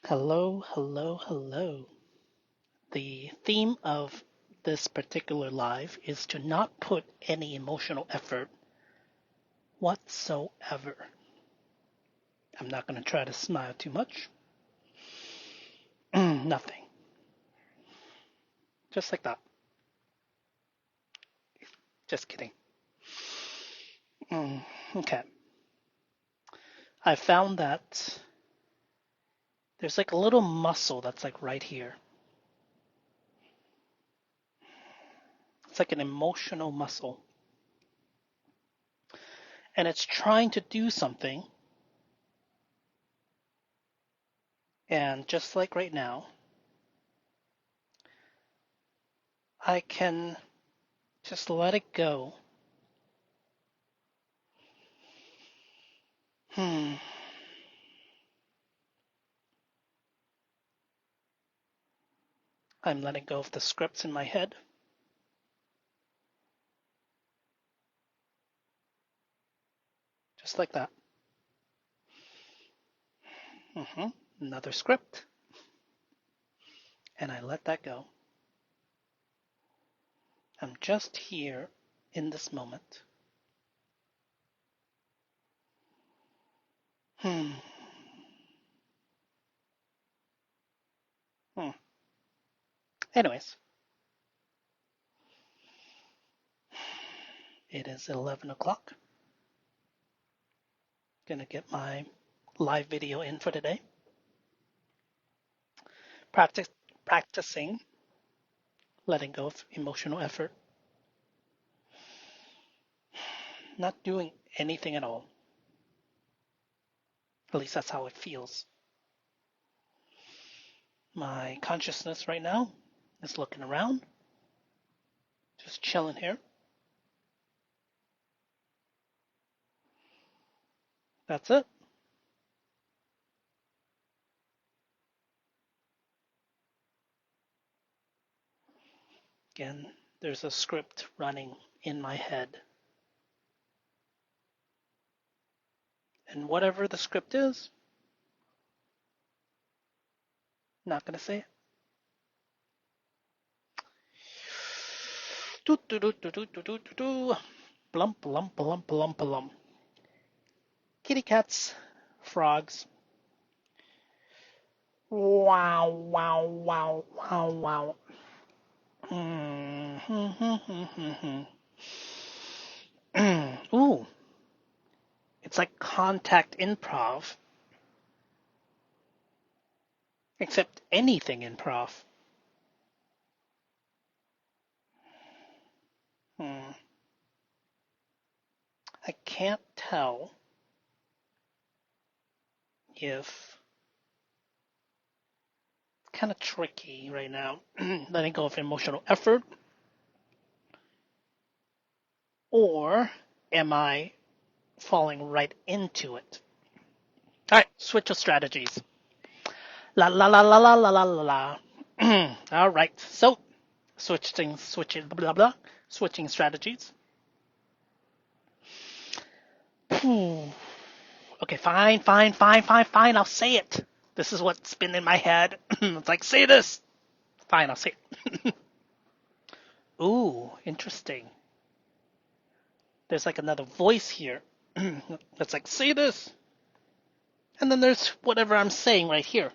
Hello, hello, hello. The theme of this particular live is to not put any emotional effort whatsoever. I'm not going to try to smile too much. Nothing. Just like that. Just kidding. Okay. I found that there's like a little muscle that's like right here. It's like an emotional muscle. And it's trying to do something. And just like right now, I can just let it go. I'm letting go of the scripts in my head. Just like that. Another script. And I let that go. I'm just here in this moment. Hmm. Hmm. Anyways, it is 11 o'clock. Gonna get my live video in for today. Practicing letting go of emotional effort. Not doing anything at all. At least that's how it feels. My consciousness right now is looking around. Just chilling here. That's it. Again, there's a script running in my head. And whatever the script is, not gonna say it. Do do do do do do do do do. Blump blump blump blump blump. Kitty cats, frogs. Wow wow wow wow wow. Ooh, it's like contact improv, except anything improv. Hmm. I can't tell if it's kind of tricky right now, letting go of emotional effort, or am I falling right into it? All right, switch of strategies. La la la la la la la la la. All right, so switching, blah blah blah, switching strategies. Okay, fine. I'll say it. This is what's been in my head. It's like, say this. Fine, I'll say it. Ooh, interesting. There's like another voice here that's like, say this. And then there's whatever I'm saying right here.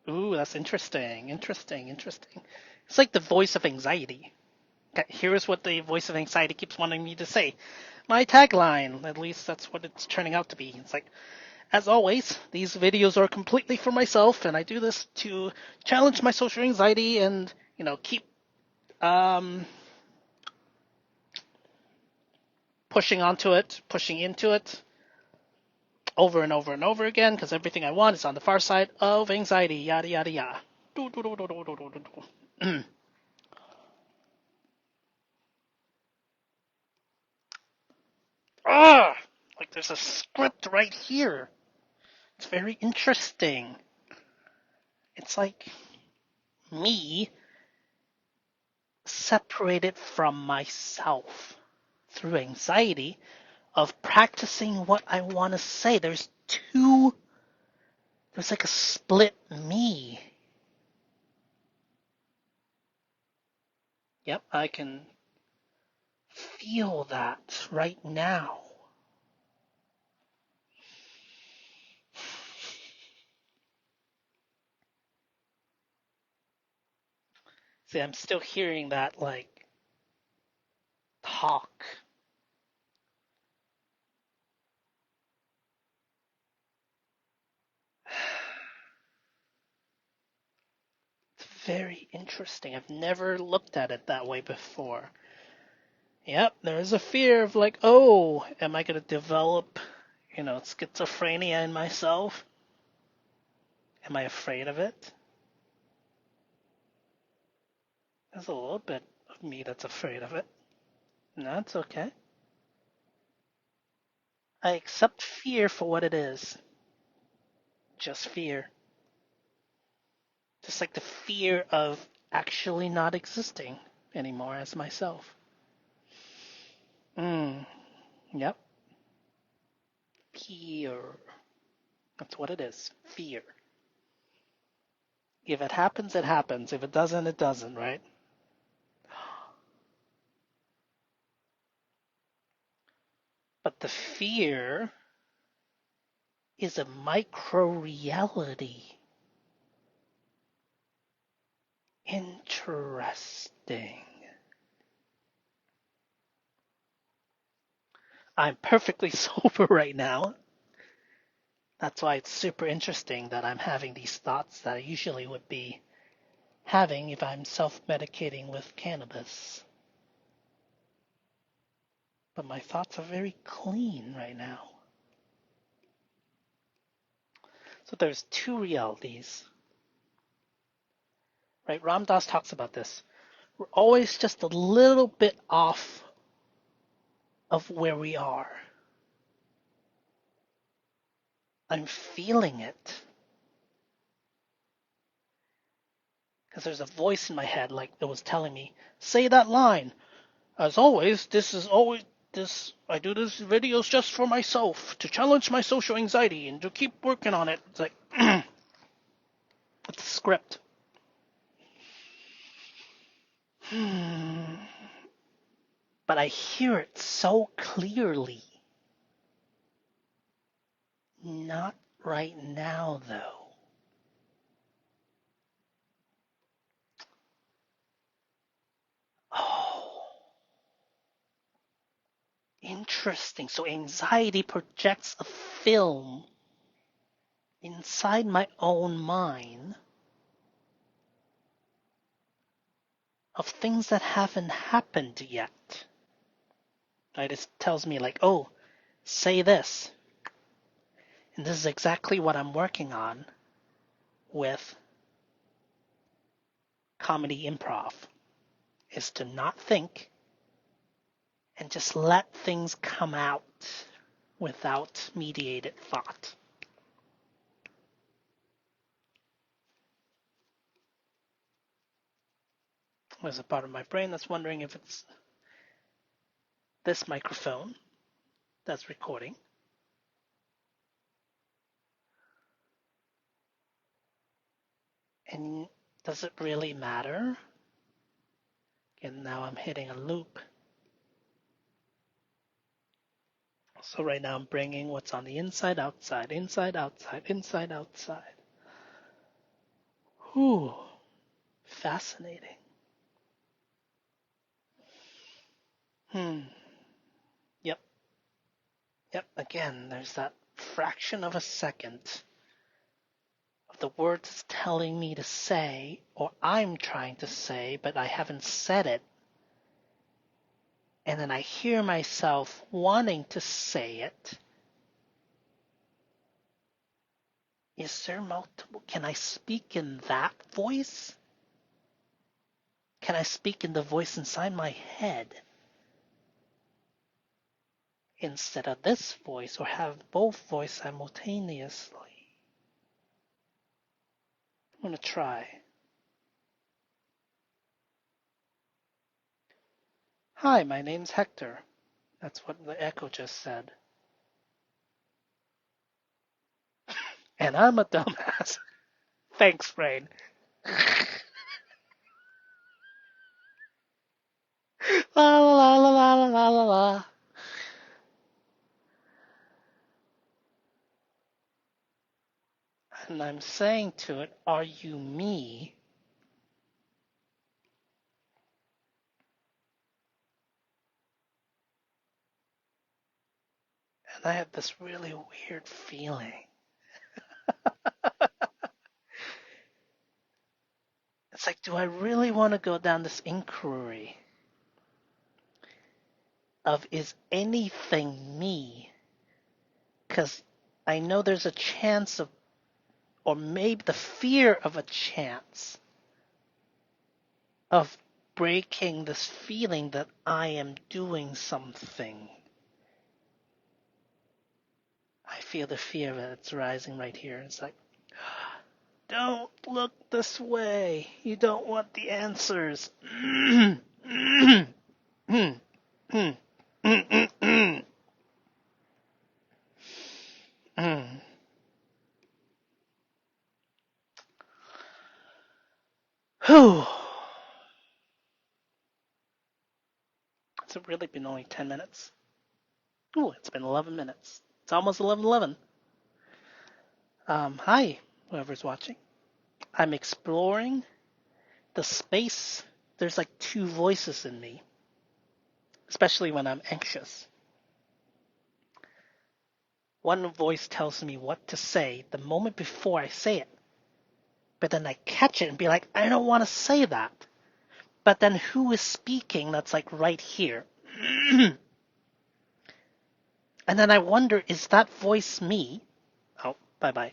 Ooh, that's interesting. It's like the voice of anxiety. Okay, here's what the voice of anxiety keeps wanting me to say. My tagline, at least that's what it's turning out to be. It's like, as always, these videos are completely for myself, and I do this to challenge my social anxiety and, keep pushing into it over and over and over again, because everything I want is on the far side of anxiety, yada, yada, yada. Ah, like there's a script right here. It's very interesting. It's like me separated from myself through anxiety of practicing what I want to say. There's There's like a split me. Yep, I can feel that right now. See, I'm still hearing that like talk. It's very interesting. I've never looked at it that way before. Yep, there is a fear of like, oh, am I going to develop, schizophrenia in myself? Am I afraid of it? There's a little bit of me that's afraid of it. No, it's okay. I accept fear for what it is. Just fear. Just like the fear of actually not existing anymore as myself. Yep. Fear. That's what it is. Fear. If it happens, it happens. If it doesn't, it doesn't, right? But the fear is a micro reality. Interesting. I'm perfectly sober right now. That's why it's super interesting that I'm having these thoughts that I usually would be having if I'm self-medicating with cannabis. But my thoughts are very clean right now. So there's two realities. Right? Ram Dass talks about this. We're always just a little bit off of where we are. I'm feeling it. Because there's a voice in my head like that was telling me, say that line. As always, I do this videos just for myself, to challenge my social anxiety and to keep working on it. It's like, it's a script. But I hear it so clearly. Not right now, though. Oh, interesting. So anxiety projects a film inside my own mind of things that haven't happened yet. Right? It tells me like, oh, say this. And this is exactly what I'm working on with Comedy Improv, is to not think and just let things come out without mediated thought. There's a part of my brain that's wondering if it's this microphone that's recording. And does it really matter? And now I'm hitting a loop. So right now I'm bringing what's on the inside, outside, inside, outside, inside, outside. Whew, fascinating. Yep, yep, again, there's that fraction of a second of the words it's telling me to say, or I'm trying to say, but I haven't said it. And then I hear myself wanting to say it. Is there multiple? Can I speak in that voice? Can I speak in the voice inside my head instead of this voice, or have both voices simultaneously? I'm going to try. Hi, my name's Hector. That's what the echo just said. And And I'm a dumbass. Thanks, brain. La la la la la la la la. And I'm saying to it, are you me? And I have this really weird feeling. It's like, do I really want to go down this inquiry of is anything me? Because I know there's a chance of, or maybe the fear of a chance of breaking this feeling that I am doing something. I feel the fear of it. It's rising right here. It's like, don't look this way. You don't want the answers. Whew. It's really been only 10 minutes. Ooh, it's been 11 minutes. It's almost 11:11. Hi, whoever's watching. I'm exploring the space. There's like two voices in me, especially when I'm anxious. One voice tells me what to say the moment before I say it, but then I catch it and be like, I don't want to say that. But then who is speaking that's like right here? And then I wonder, is that voice me? Oh, bye bye.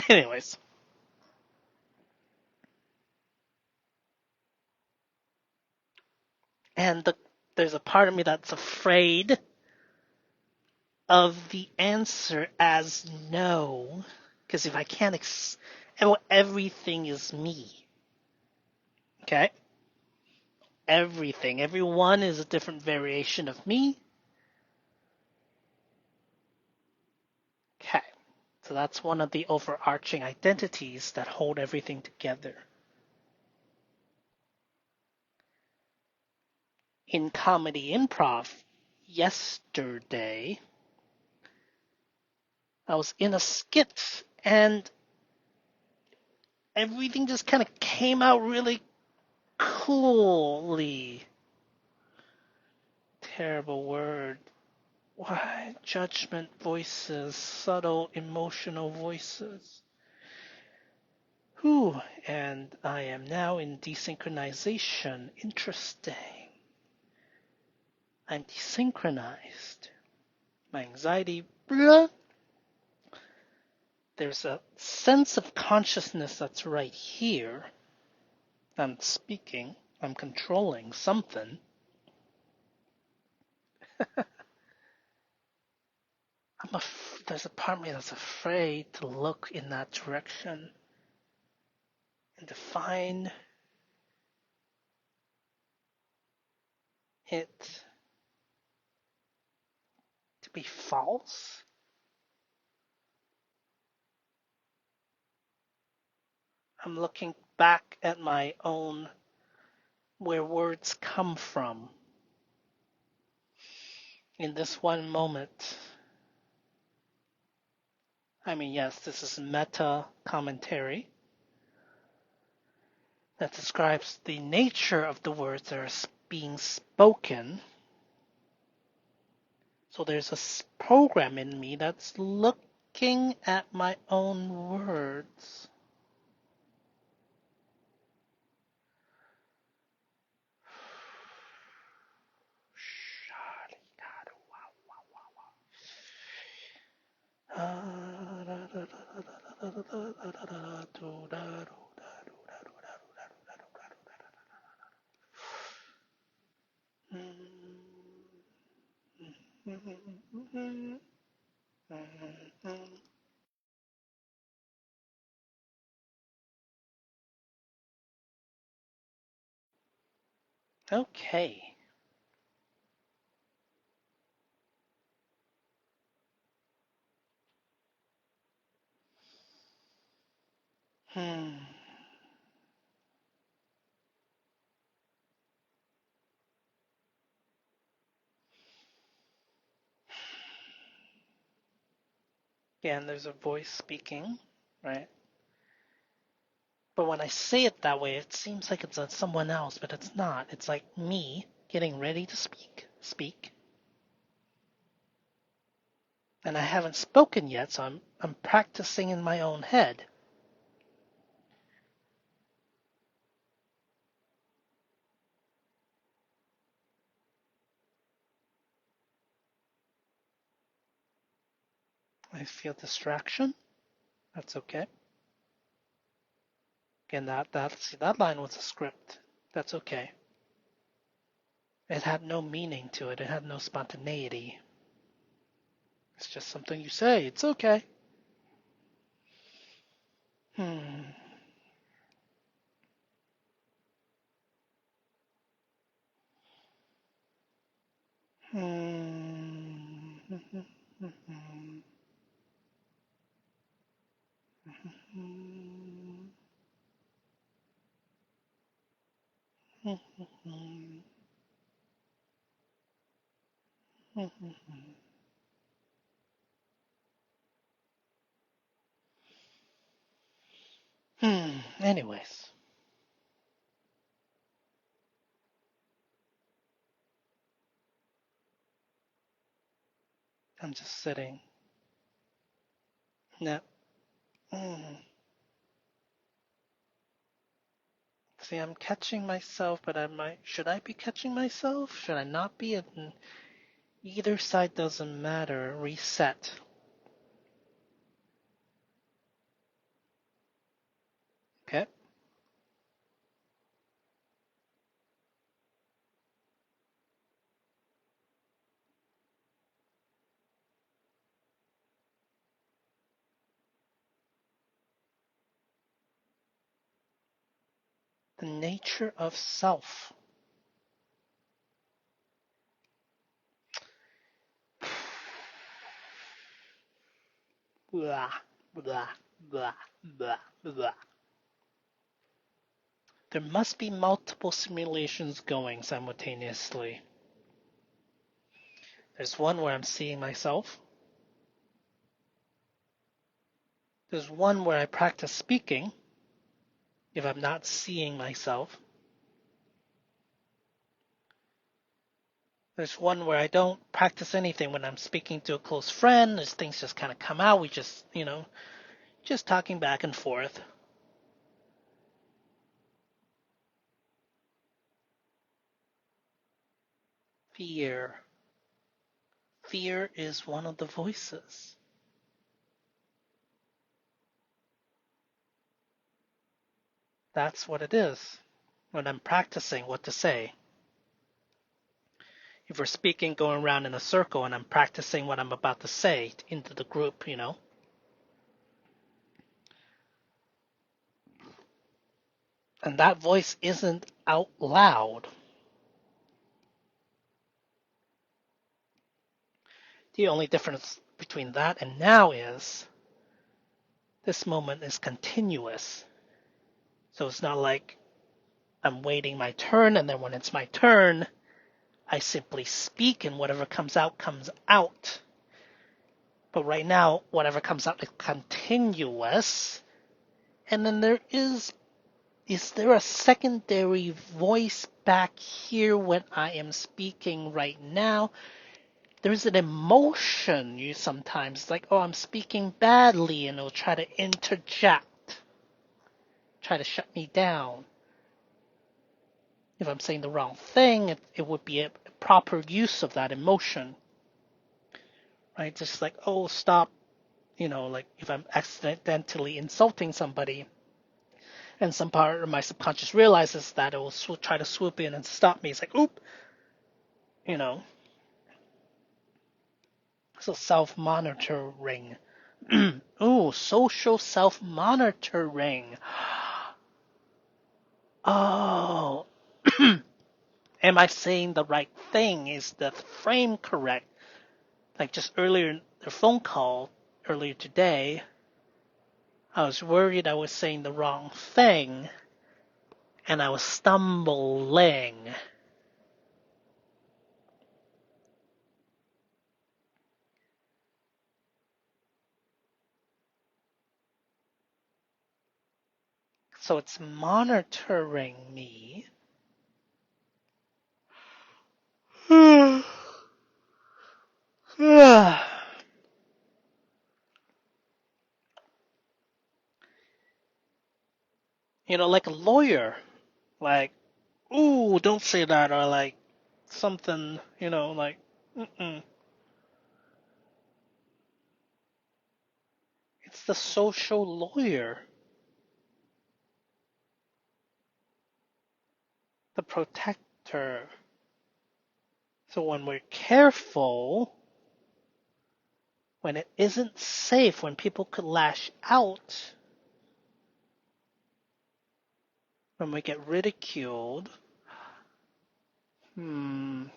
Anyways. And there's a part of me that's afraid of the answer as no. Because if I can't, everything is me. Okay? Everything. Everyone is a different variation of me. Okay. So that's one of the overarching identities that hold everything together. In Comedy Improv, yesterday, I was in a skit and everything just kind of came out really coolly. Terrible word. Why? Judgment voices, subtle emotional voices. Whew, and I am now in desynchronization. Interesting. I'm desynchronized. My anxiety, blah. There's a sense of consciousness that's right here. I'm speaking. I'm controlling something. There's a part of me that's afraid to look in that direction and to find it to be false. I'm looking back at my own, where words come from. In this one moment, I mean, yes, this is meta commentary that describes the nature of the words that are being spoken. So there's a program in me that's looking at my own words. Okay. Hmm. Yeah, and there's a voice speaking, right? But when I say it that way, it seems like it's someone else, but it's not. It's like me getting ready to speak, and I haven't spoken yet, so I'm practicing in my own head. I feel distraction. That's okay. Again, that line was a script. That's okay. It had no meaning to it. It had no spontaneity. It's just something you say. It's okay. Hmm. Hmm. Anyways, I'm just sitting. Yeah. Mm. See, I'm catching myself, but I might. Should I be catching myself? Should I not be? Either side doesn't matter. Reset. Okay. The nature of self. Blah, blah, blah, blah, blah. There must be multiple simulations going simultaneously. There's one where I'm seeing myself. There's one where I practice speaking if I'm not seeing myself. There's one where I don't practice anything when I'm speaking to a close friend. There's things just kind of come out. We just, just talking back and forth. Fear. Fear is one of the voices. That's what it is when I'm practicing what to say. If we're speaking going around in a circle and I'm practicing what I'm about to say into the group. And that voice isn't out loud. The only difference between that and now is this moment is continuous. So it's not like I'm waiting my turn and then when it's my turn, I simply speak and whatever comes out comes out. But right now, whatever comes out is continuous. And then is there a secondary voice back here when I am speaking right now? There's an emotion you sometimes like, oh, I'm speaking badly, and it'll try to interject, try to shut me down. If I'm saying the wrong thing, it would be a proper use of that emotion, right? Just like, oh, stop, like if I'm accidentally insulting somebody, and some part of my subconscious realizes that it will try to swoop in and stop me. It's like, oop, you know. So self-monitoring. Ooh, social self-monitoring. Oh, am I saying the right thing? Is the frame correct? Like just earlier, the phone call earlier today, I was worried I was saying the wrong thing, and I was stumbling. So it's monitoring me. Like a lawyer. Like, ooh, don't say that, or like something, like, mm-mm. It's the social lawyer, the protector. So when we're careful, when it isn't safe, when people could lash out, when we get ridiculed,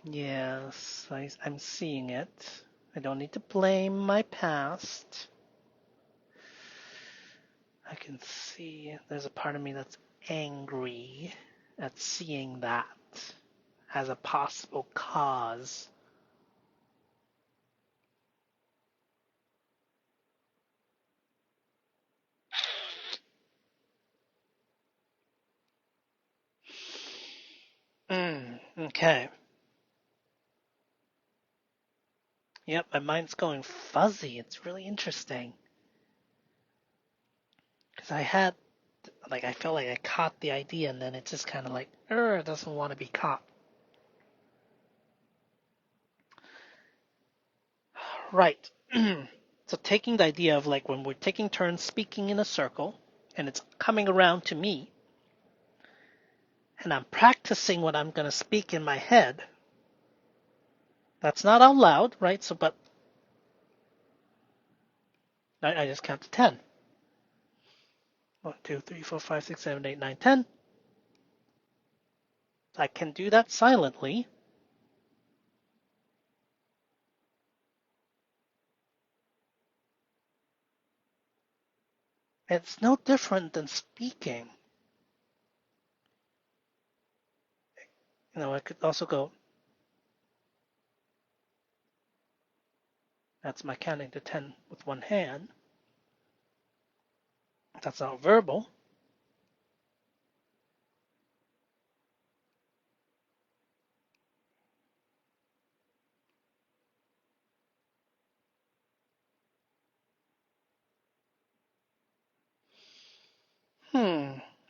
yes, I'm seeing it. I don't need to blame my past. I can see there's a part of me that's angry at seeing that as a possible cause. Okay. Yep, my mind's going fuzzy. It's really interesting. Because I felt like I caught the idea and then it's just kind of like, it doesn't want to be caught. Right. So taking the idea of like when we're taking turns speaking in a circle and it's coming around to me and I'm practicing what I'm going to speak in my head. That's not out loud, right? So, but I just count to 10. 1, 2, 3, 4, 5, 6, 7, 8, 9, 10. I can do that silently. It's no different than speaking. I could also go, that's my counting to 10 with one hand. That's not verbal.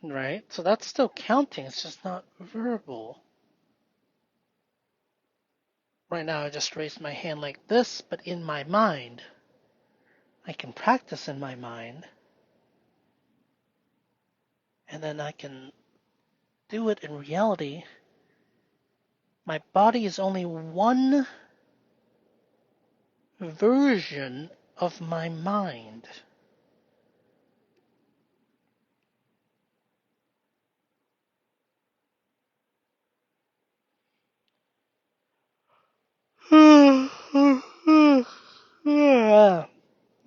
Right? So that's still counting. It's just not verbal. Right now, I just raised my hand like this, but in my mind, I can practice in my mind, and then I can do it in reality. My body is only one version of my mind.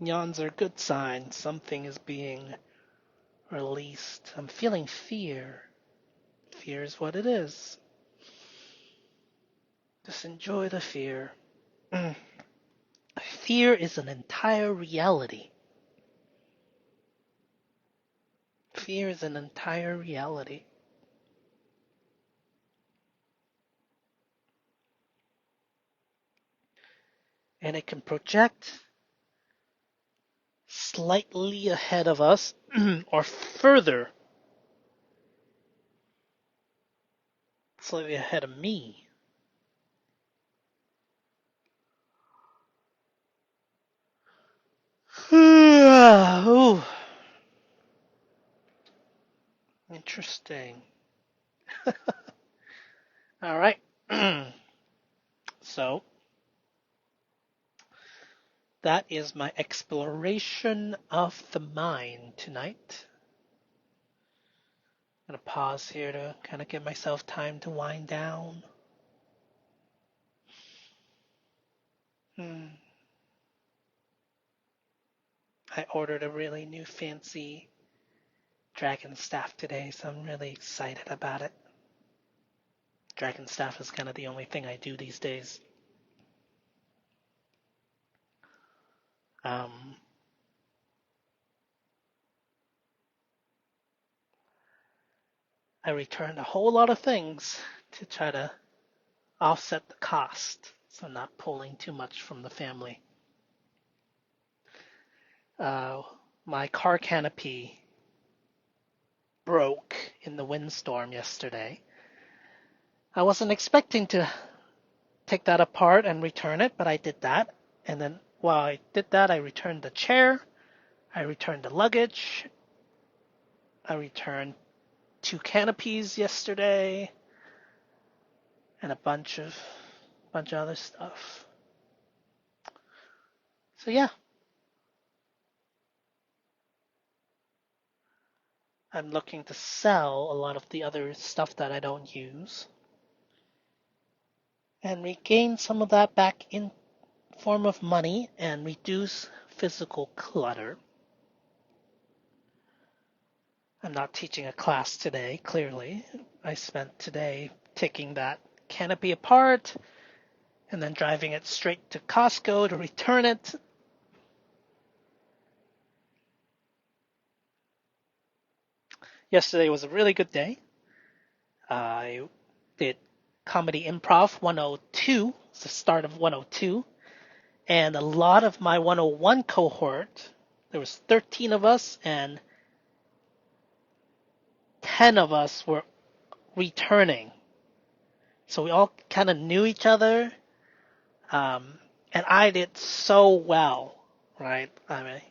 Yawns are good signs. Something is being released. I'm feeling fear. Fear is what it is. Just enjoy the fear. Fear is an entire reality. Fear is an entire reality. And it can project slightly ahead of us or further, slightly ahead of me. Ooh, interesting. All right. So that is my exploration of the mind tonight. I'm gonna pause here to kind of give myself time to wind down. I ordered a really new fancy dragon staff today, so I'm really excited about it. Dragon staff is kind of the only thing I do these days. Um, I returned a whole lot of things to try to offset the cost, so I'm not pulling too much from the family. Uh, my car canopy broke in the windstorm yesterday. I wasn't expecting to take that apart and return it, but I did that. And then while I did that, I returned the chair, I returned the luggage, I returned 2 canopies yesterday, and a bunch of other stuff. So yeah, I'm looking to sell a lot of the other stuff that I don't use and regain some of that back in form of money and reduce physical clutter. I'm not teaching a class today, clearly. I spent today taking that canopy apart and then driving it straight to Costco to return it. Yesterday was a really good day. I did Comedy Improv 102. It's the start of 102. And a lot of my 101 cohort, there was 13 of us, and 10 of us were returning. So we all kind of knew each other. And I did so well, right? I mean,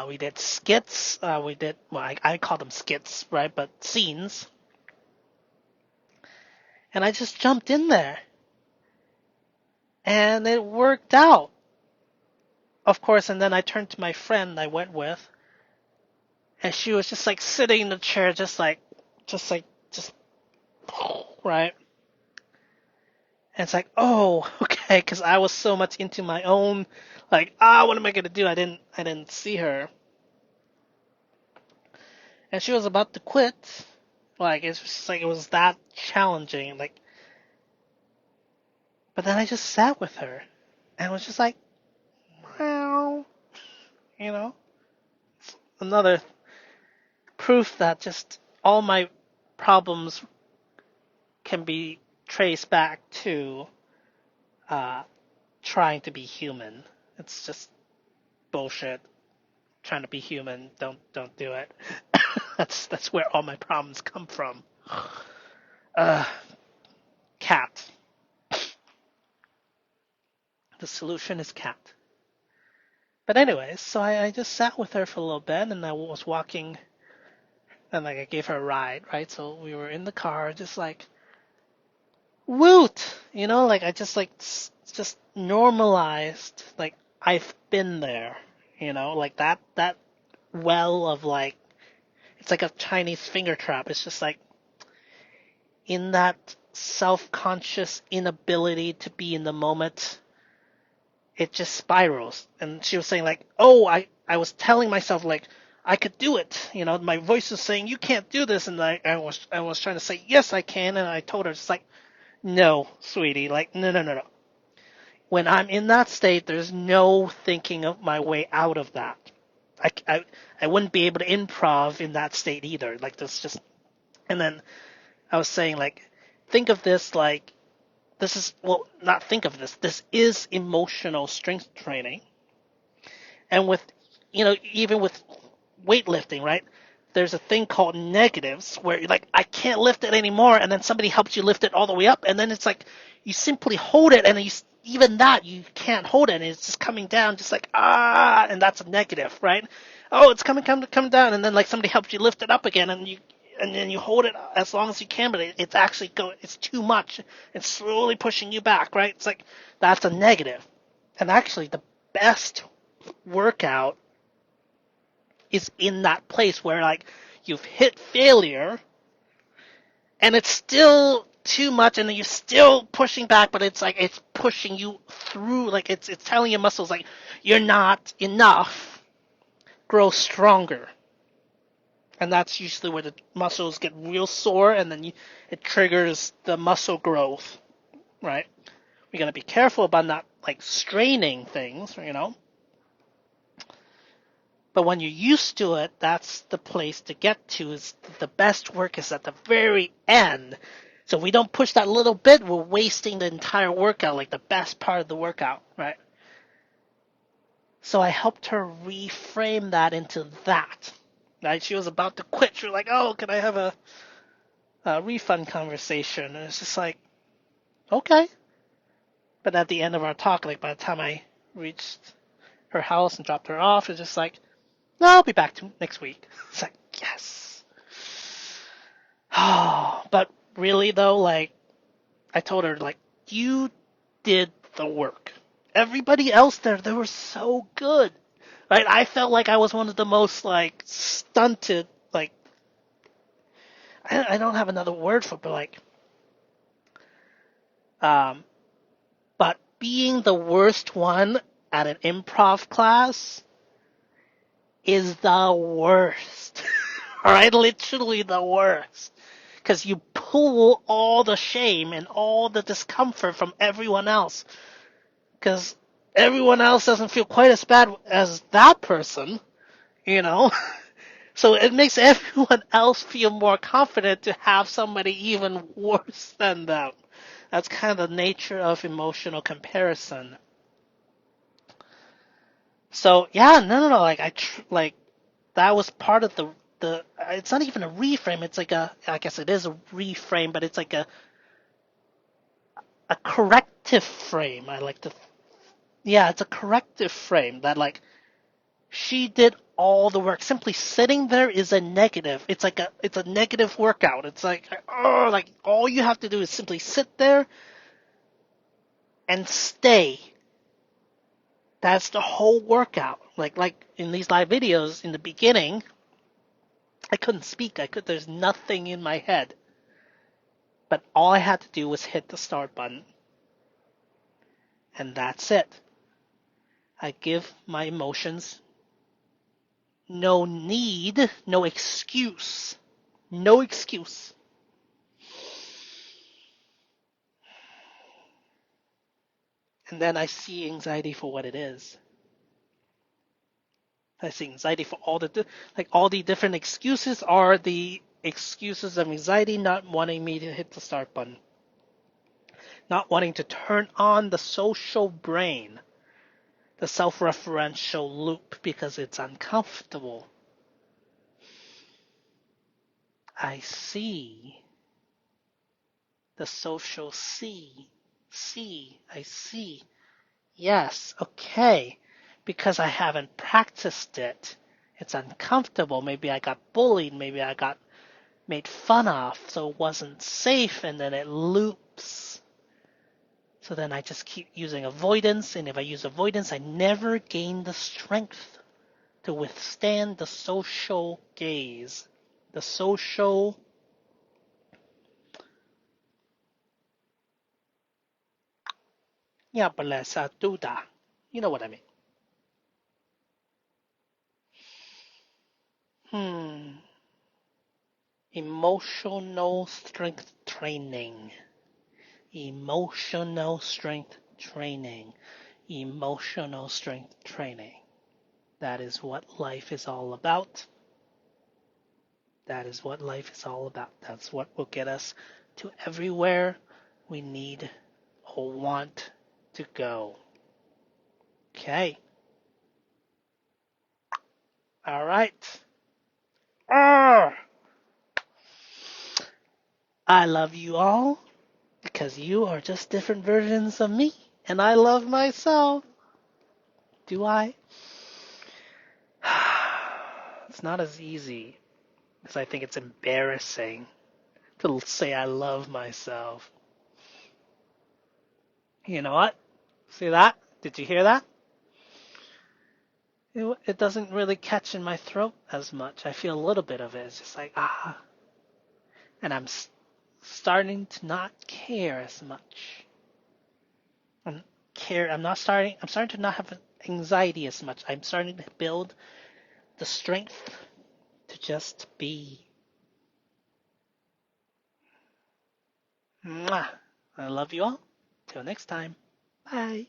we did skits. I call them skits, right? But scenes. And I just jumped in there. And it worked out. Of course, and then I turned to my friend I went with. And she was just like sitting in the chair, just right? And it's like, oh, okay, because I was so much into my own, like, what am I gonna do? I didn't see her. And she was about to quit. Like, it's just like, it was that challenging. Like, but then I just sat with her and was just like, well, you know, another proof that just all my problems can be traced back to uh, trying to be human. It's just bullshit. Trying to be human, don't do it. That's where all my problems come from. Uh, cat. The solution is cat. But anyways, so I just sat with her for a little bit, and I was walking, and like I gave her a ride, right? So we were in the car, just like, woot, like I just like just normalized, like I've been there, like that well of like, it's like a Chinese finger trap. It's just like in that self-conscious inability to be in the moment, it just spirals. And she was saying like, oh, I was telling myself like I could do it. My voice was saying you can't do this, and I was trying to say yes I can, and I told her just like, no, sweetie, like no. When I'm in that state, there's no thinking of my way out of that. I wouldn't be able to improv in that state either. Like this just, and then I was saying like, think of this like, this is, well, not think of this. This is emotional strength training. And with, even with weightlifting, right? There's a thing called negatives where you're like, I can't lift it anymore. And then somebody helps you lift it all the way up. And then it's like, you simply hold it, and even that, you can't hold it. And it's just coming down, just like, and that's a negative, right? Oh, it's coming down. And then like somebody helps you lift it up again, and then you hold it as long as you can, but it's actually it's too much. It's slowly pushing you back, right? It's like, that's a negative. And actually, the best workout is in that place where like you've hit failure and it's still too much, and then you're still pushing back, but it's like it's pushing you through. Like it's telling your muscles like you're not enough. Grow stronger. And that's usually where the muscles get real sore, and then it triggers the muscle growth, right? We gotta be careful about not like straining things, you know. But when you're used to it, that's the place to get to. Is the best work is at the very end. So if we don't push that little bit, we're wasting the entire workout, like the best part of the workout, right? So I helped her reframe that into that. Right? She was about to quit. She was like, "Oh, can I have a refund conversation?" And it's just like, okay. But at the end of our talk, like by the time I reached her house and dropped her off, it's just like, no, I'll be back to next week. It's like, yes. Oh, but really though, like I told her, like you did the work. Everybody else there, they were so good. Right? I felt like I was one of the most like stunted, like I don't have another word for it, but like um but being the worst one at an improv class is the worst. All right, literally the worst. Because you pull all the shame and all the discomfort from everyone else. Because everyone else doesn't feel quite as bad as that person, you know? So it makes everyone else feel more confident to have somebody even worse than them. That's kind of the nature of emotional comparison. So yeah, no. Like like that was part of the. It's not even a reframe. It's like a. I guess it is a reframe, but it's like a corrective frame. I like to. Yeah, it's a corrective frame that like she did all the work. Simply sitting there is a negative. It's a negative workout. It's like oh, like all you have to do is simply sit there and stay. That's the whole workout. Like in these live videos in the beginning, I couldn't speak. There's nothing in my head. But all I had to do was hit the start button. And that's it. I give my emotions no need, no excuse. No excuse. And then I see anxiety for what it is. I see anxiety for all the different excuses are the excuses of anxiety not wanting me to hit the start button. Not wanting to turn on the social brain, the self-referential loop because it's uncomfortable. I see the social I see. Yes, okay. Because I haven't practiced it. It's uncomfortable. Maybe I got bullied. Maybe I got made fun of. So it wasn't safe and then it loops. So then I just keep using avoidance. And if I use avoidance, I never gain the strength to withstand the social gaze. The social yeah, beleza duda. You know what I mean. Hmm. Emotional strength training. Emotional strength training. Emotional strength training. That is what life is all about. That is what life is all about. That's what will get us to everywhere we need or want to go. Okay. All right. Arr! I love you all because you are just different versions of me, and I love myself. Do I? It's not as easy because I think it's embarrassing to say I love myself. You know what? See that? Did you hear that? It doesn't really catch in my throat as much. I feel a little bit of it. It's just like, ah. And starting to not care as much. I'm starting to not have anxiety as much. I'm starting to build the strength to just be. Mwah. I love you all. Till next time. Bye.